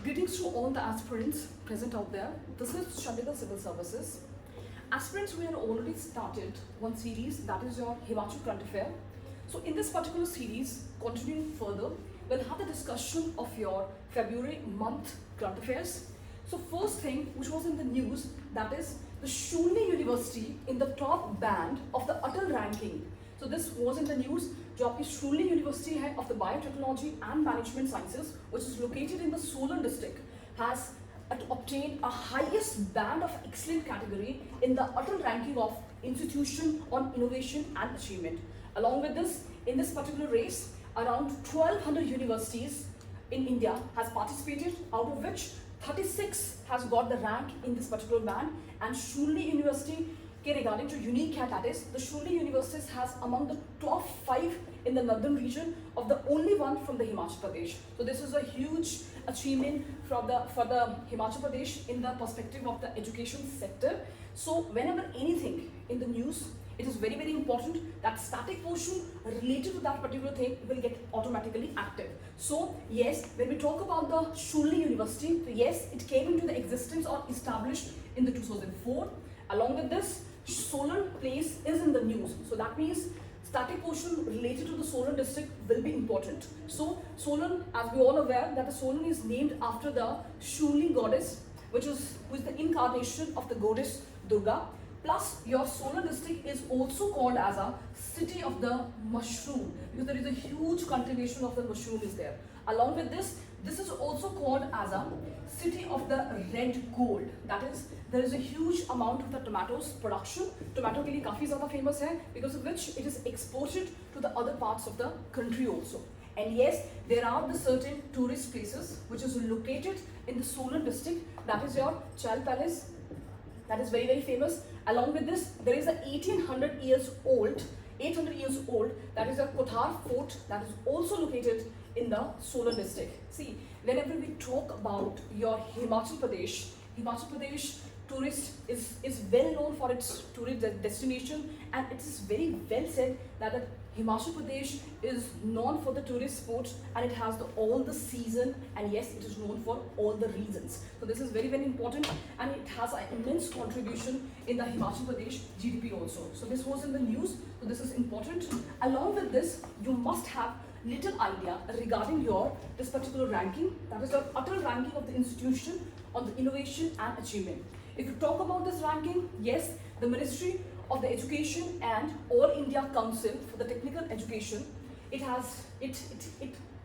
Greetings to all the aspirants present out there. This is Chandigarh Civil Services. Aspirants, we have already started one series, that is your Himachal Current Affair. So in this particular series, continuing further, we'll have the discussion of your February month current affairs. So first thing which was in the news, that is the Shulli University in the top band of the Atal ranking. So this was in the news. जो आपकी शूली university है of the biotechnology and management sciences, which is located in the Solan district, has obtained a highest band of excellent category in the Atal ranking of institution on innovation and achievement. Along with this, in this particular race, around 1200 universities in India has participated, out of which 36 has got the rank in this particular band, and Shulli University regarding to unique hat, that is the Shulli Universities has among the top 5 in the northern region of the only one from the Himachal Pradesh. So this is a huge achievement for the Himachal Pradesh in the perspective of the education sector. So whenever anything in the news, it is very important that static portion related to that particular thing will get automatically active. So yes, when we talk about the Shulli University, so yes, it came into the existence or established in the 2004. Along with this, Solan place is in the news. So that means static portion related to the Solan district will be important. So Solan, as we all aware, that the Solan is named after the Shulli goddess, which is the incarnation of the goddess Durga. Plus, your Solan district is also called as a city of the mushroom, because there is a huge cultivation of the mushroom is there. Along with this, this is also called as a city of the red gold. That is, there is a huge amount of the tomatoes production. Tomato ke liye काफी ज़्यादा famous है, because of which it is exported to the other parts of the country also. And yes, there are the certain tourist places which is located in the Solan district. That is your Chal Palace. That is very famous. Along with this, there is a 800 years old, that is a Kothar fort, that is also located in the Solan district. See, whenever we talk about your Himachal Pradesh tourist is well known for its tourist destination, and it is very well said that the Himachal Pradesh is known for the tourist sport, and it has all the season, and yes, it is known for all the reasons. So this is very important, and it has an immense contribution in the Himachal Pradesh GDP also. So this was in the news, so this is important. Along with this, you must have little idea regarding this particular ranking, that is your utter ranking of the institution on the innovation and achievement. If you talk about this ranking, yes, the Ministry of the Education and All India Council for the Technical Education, it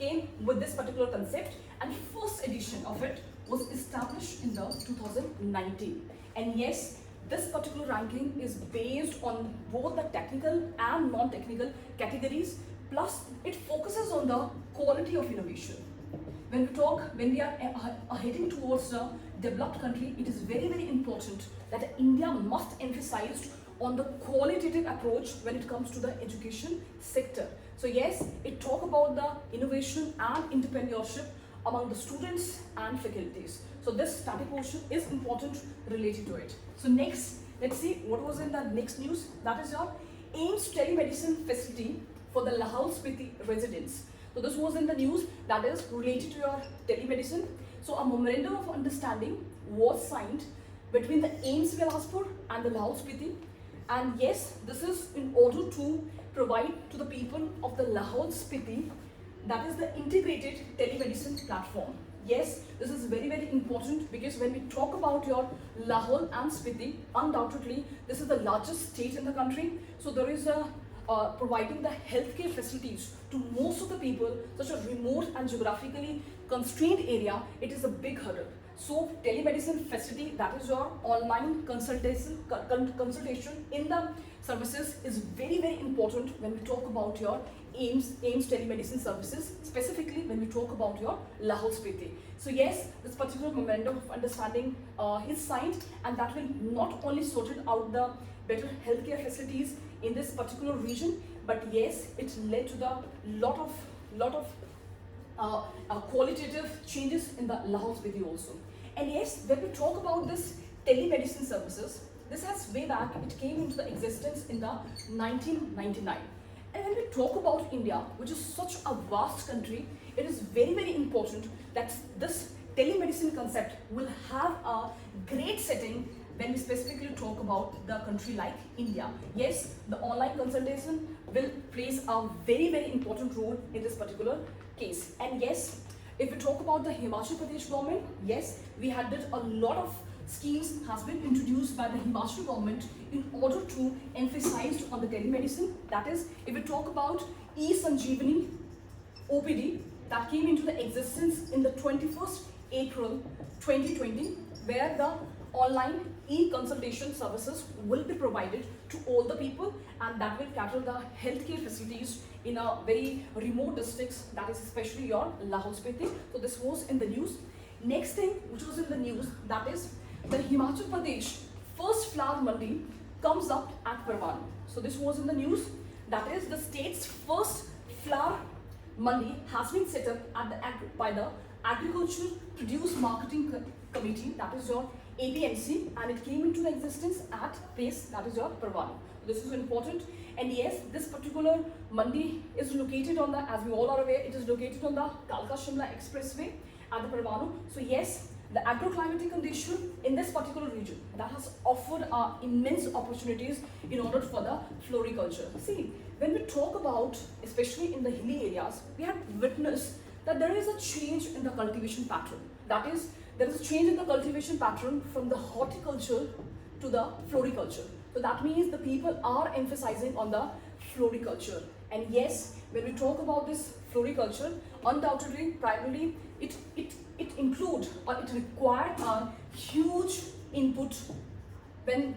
came with this particular concept, and first edition of it was established in the 2019. And yes, this particular ranking is based on both the technical and non-technical categories, plus it focuses on the quality of innovation. When we are heading towards a developed country, it is very important that India must emphasize on the qualitative approach when it comes to the education sector. So yes, it talk about the innovation and entrepreneurship among the students and faculties. So this static portion is important related to it. So next, let's see what was in the next news. That is your AIMS telemedicine facility for the Lahaul Spiti residents. So this was in the news, that is related to your telemedicine. So a memorandum of understanding was signed between the AIMS Bilaspur and the Lahaul Spiti. And yes, this is in order to provide to the people of the Lahaul Spiti, that is the integrated telemedicine platform. Yes, this is very important, because when we talk about your Lahaul and Spiti, undoubtedly this is the largest state in the country. So there is a providing the healthcare facilities to most of the people, such a remote and geographically constrained area, it is a big hurdle. So telemedicine facility, that is your online consultation in the services, is very important when we talk about your AIMS telemedicine services, specifically when we talk about your Lahaul Spiti. So yes, this particular memorandum of understanding is signed, and that will not only sort out the better healthcare facilities in this particular region, but yes, it led to the lot of qualitative changes in the Lahaul Spiti also. And yes, when we talk about this telemedicine services, this has way back, it came into the existence in the 1999. And when we talk about India, which is such a vast country, it is very important that this telemedicine concept will have a great setting when we specifically talk about the country like India. Yes, the online consultation will plays a very important role in this particular case. And yes, if we talk about the Himachal Pradesh government, yes, we had did a lot of schemes has been introduced by the Himachal government in order to emphasize on the telemedicine. That is, if we talk about e-Sanjeevani OPD, that came into the existence in the 21st April 2020, where the online e-consultation services will be provided to all the people, and that will cater the healthcare facilities in a very remote districts, that is especially your Lahore Spiti. So this was in the news. Next thing which was in the news, that is the Himachal Pradesh first flower mandi comes up at Parwan. So this was in the news. That is the state's first flower mandi has been set up at by the Agricultural Produce Marketing Committee, that is your APMC, and it came into existence at place, that is your Parwan. This is important. And yes, this particular mandi is located on the, as we all are aware, it is located on the Kalka Shimla Expressway at the Parwanu. So yes, the agroclimatic condition in this particular region that has offered immense opportunities in order for the floriculture. See, when we talk about, especially in the hilly areas, we have witnessed that there is a change in the cultivation pattern. That is, there is a change in the cultivation pattern from the horticulture to the floriculture. So that means the people are emphasizing on the floriculture. And yes, when we talk about this floriculture, undoubtedly, primarily, it include or it required a huge input when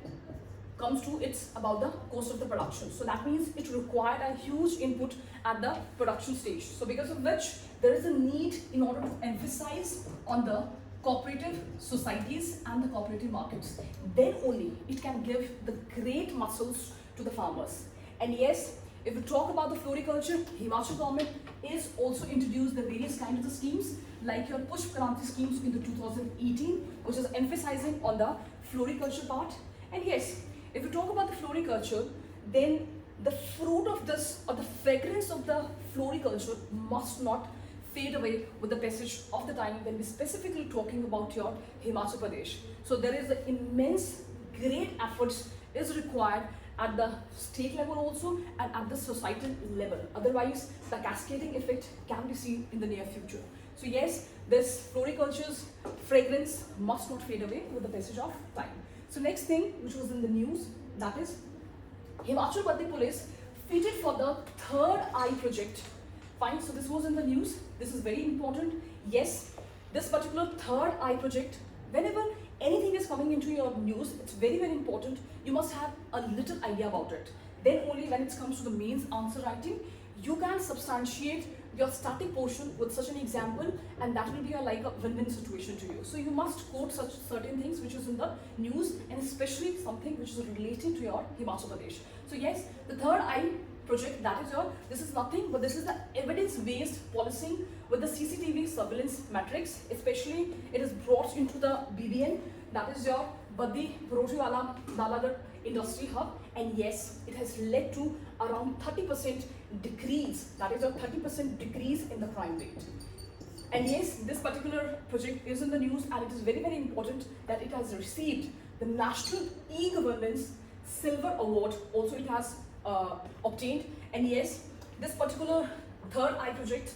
comes to it's about the cost of the production. So that means it required a huge input at the production stage. So because of which there is a need in order to emphasize on the cooperative societies and the cooperative markets. Then only it can give the great muscles to the farmers. And yes, if we talk about the floriculture, Himachal government is also introduced the various kinds of schemes like your Pushp Kranti schemes in the 2018, which is emphasizing on the floriculture part. And yes, if we talk about the floriculture, then the fruit of this or the fragrance of the floriculture must not fade away with the passage of the time when we're specifically talking about your Himachal Pradesh. So there is the immense great efforts is required at the state level also and at the societal level. Otherwise, the cascading effect can be seen in the near future. So yes, this floriculture's fragrance must not fade away with the passage of time. So next thing which was in the news, that is Himachal Pradesh Police fitted for the third eye project. Fine, so this was in the news. This is very important. Yes, this particular third eye project, whenever anything is coming into your news, it's very important. You must have a little idea about it. Then only when it comes to the mains answer writing, you can substantiate your static portion with such an example, and that will be like a win-win situation to you. So you must quote such certain things which is in the news, and especially something which is related to your Himachal Pradesh. So yes, the third eye project, that is your, this is nothing but this is the evidence-based policing with the CCTV surveillance matrix. Especially it is brought into the BBN, that is your Badi Brotiwala Nalagarh Industry Hub, and yes, it has led to around 30% decrease, that is a 30% decrease in the crime rate. And yes, this particular project is in the news, and it is very important that it has received the National E-Governance Silver Award, also it has obtained. And yes, this particular third eye project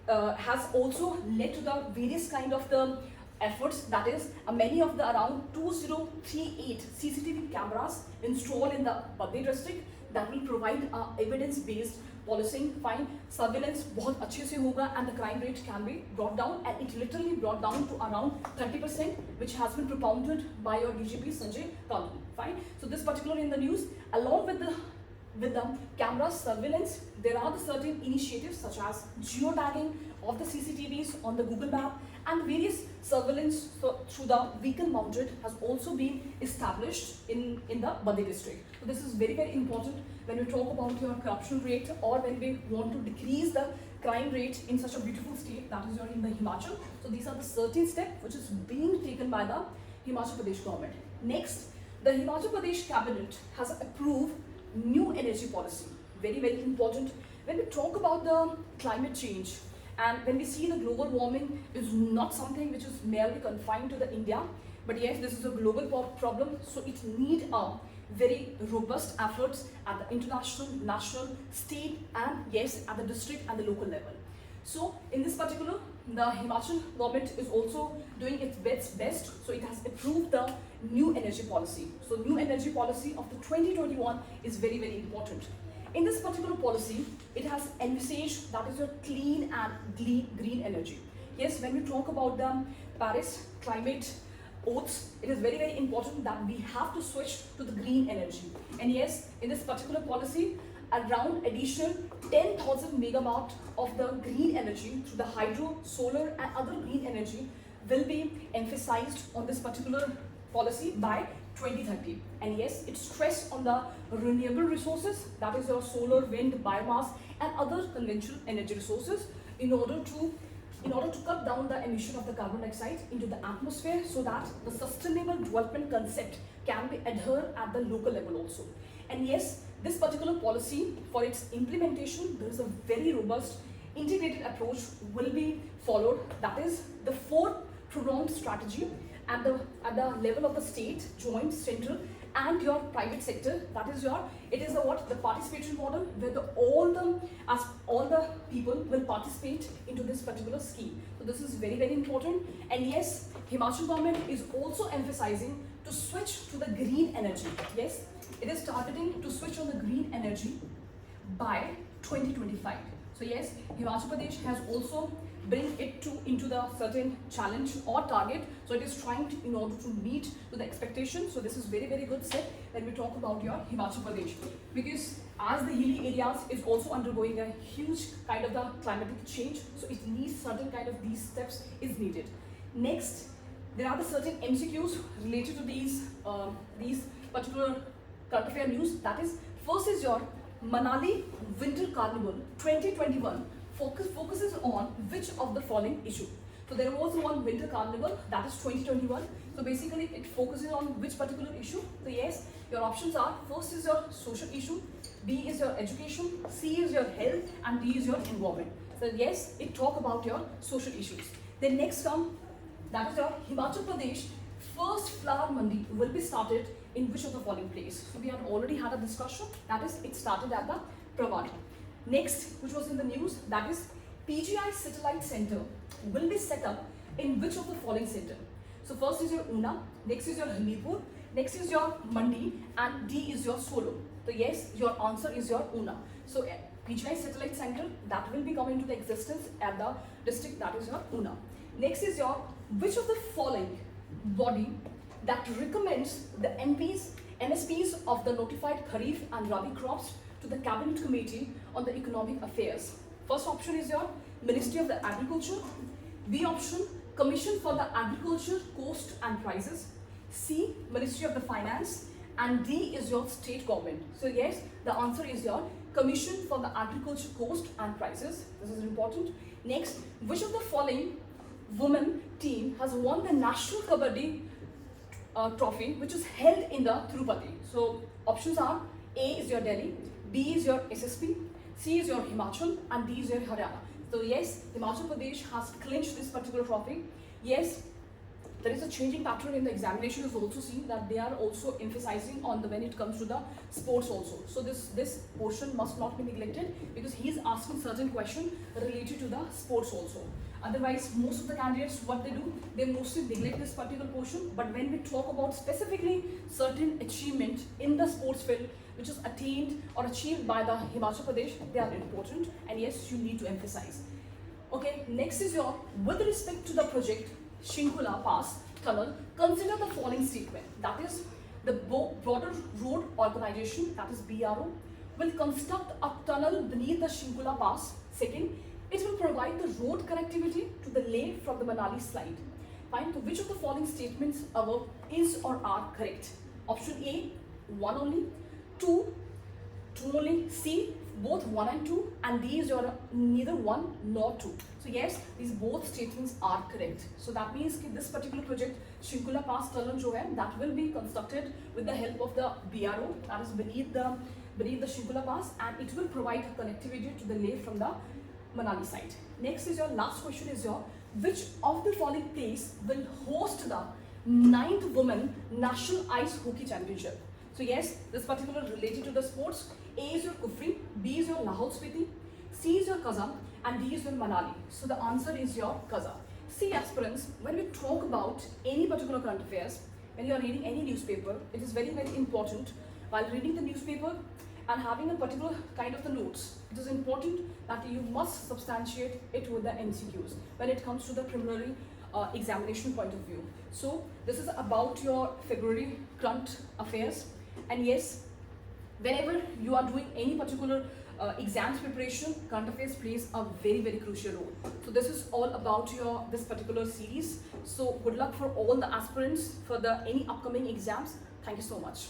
has also led to the various kind of the efforts, that is many of the around 2038 CCTV cameras installed in the Baddi district that will provide evidence based policing. Fine, surveillance बहुत अच्छे से होगा and the crime rate can be brought down, and it literally brought down to around 30%, which has been propounded by your DGP Sanjay Kantu. Fine, so this particular in the news, along with the camera surveillance, there are the certain initiatives such as geotagging of the CCTVs on the Google map, and various surveillance through the vehicle mounted has also been established in the Baddi district. So this is very important when we talk about your corruption rate, or when we want to decrease the crime rate in such a beautiful state that is in the Himachal. So these are the certain steps which is being taken by the Himachal Pradesh government. Next, the Himachal Pradesh cabinet has approved new energy policy. Very important when we talk about the climate change And when we see the global warming is not something which is merely confined to the India, but yes, this is a global problem, so it needs a very robust efforts at the international, national, state, and yes, at the district and the local level. So in this particular, the Himachal government is also doing its best. So it has approved the new energy policy. So new energy policy of the 2021 is very, very important. In this particular policy, it has envisaged that is your clean and green energy. Yes, when we talk about the Paris climate oaths, it is very, very important that we have to switch to the green energy. And yes, in this particular policy, around additional 10,000 megawatt of the green energy through the hydro, solar and other green energy will be emphasized on this particular policy by 2030. And yes, it stressed on the renewable resources, that is your solar, wind, biomass and other conventional energy resources in order to cut down the emission of the carbon dioxide into the atmosphere, so that the sustainable development concept can be adhered at the local level also. And yes, this particular policy, for its implementation, there is a very robust integrated approach will be followed. That is the 4-pronged strategy at the level of the state, joint, central and your private sector. That is it is the participatory model where all the people will participate into this particular scheme. So this is very, very important. And yes, Himachal government is also emphasizing to switch to the green energy. Yes, it is targeting to switch on the green energy by 2025. So yes, Himachal Pradesh has also bring it into the certain challenge or target. So it is trying to, in order to meet to the expectation. So this is very, very good step when we talk about your Himachal Pradesh, because as the hilly areas is also undergoing a huge kind of the climatic change, so it needs certain kind of these steps is needed. Next, there are the certain MCQs related to these particular current affair news. That is, first is your Manali Winter Carnival 2021 focuses on which of the following issue. So there was one winter carnival, that is 2021. So basically it focuses on which particular issue. So yes, your options are, first is your social issue, B is your education, C is your health and D is your environment. So yes, it talk about your social issues. Then next come, that is your Himachal Pradesh first flower Mandi will be started in which of the following place. So we have already had a discussion, that is it started at the Pravani. Next, which was in the news, that is PGI Satellite Center will be set up in which of the following center. So first is your Una, next is your Hamirpur, next is your Mandi and D is your Solo. So yes, your answer is your Una. So PGI Satellite Center that will be coming into the existence at the district, that is your Una. Next is your which of the following body that recommends the MSPs of the notified Kharif and Rabi crops to the Cabinet Committee on the Economic Affairs. First option is your Ministry of the Agriculture, B option Commission for the Agriculture Cost and Prices, C Ministry of the Finance and D is your state government. So yes, the answer is your Commission for the Agriculture Cost and Prices. This is important. Next, which of the following women team has won the National Kabaddi trophy which is held in the Tirupati? So options are, A is your Delhi, B is your SSP, C is your Himachal and D is your Haryana. So yes, Himachal Pradesh has clinched this particular trophy. Yes, there is a changing pattern in the examination is also seen that they are also emphasizing on the when it comes to the sports also. So this portion must not be neglected because he is asking certain question related to the sports also. Otherwise, most of the candidates, what they do, they mostly neglect this particular portion. But when we talk about specifically certain achievement in the sports field, which is attained or achieved by the Himachal Pradesh, they are important and yes, you need to emphasize. Okay, next is your, with respect to the project Shinkula Pass Tunnel, consider the following statement. That is, the Border Road Organization, that is BRO, will construct a tunnel beneath the Shinkula Pass. Second, it will provide the road connectivity to the Leh from the Manali slide. Find which of the following statements above is or are correct. Option A, 1 only, 2 only, C, both 1 and 2, and D is your neither 1 nor 2. So yes, these both statements are correct. So that means this particular project, Shinkula Pass Tunnel jo hai, that will be constructed with the help of the BRO, that is beneath the Shinkula Pass, and it will provide connectivity to the Leh from the Manali side. Next is your last question is your, which of the following place will host the 9th Women National Ice Hockey Championship? So yes, this particular related to the sports. A is your Kufri, B is your Lahore Spiti, C is your Kaza, and D is your Manali. So the answer is your Kaza. See aspirants, when we talk about any particular current affairs, when you are reading any newspaper, it is very, very important while reading the newspaper and having a particular kind of the notes. It is important that you must substantiate it with the MCQs when it comes to the preliminary examination point of view. So this is about your February current affairs, and yes, whenever you are doing any particular exams preparation, current affairs plays a very, very crucial role. So this is all about your this particular series. So good luck for all the aspirants for the any upcoming exams. Thank you so much.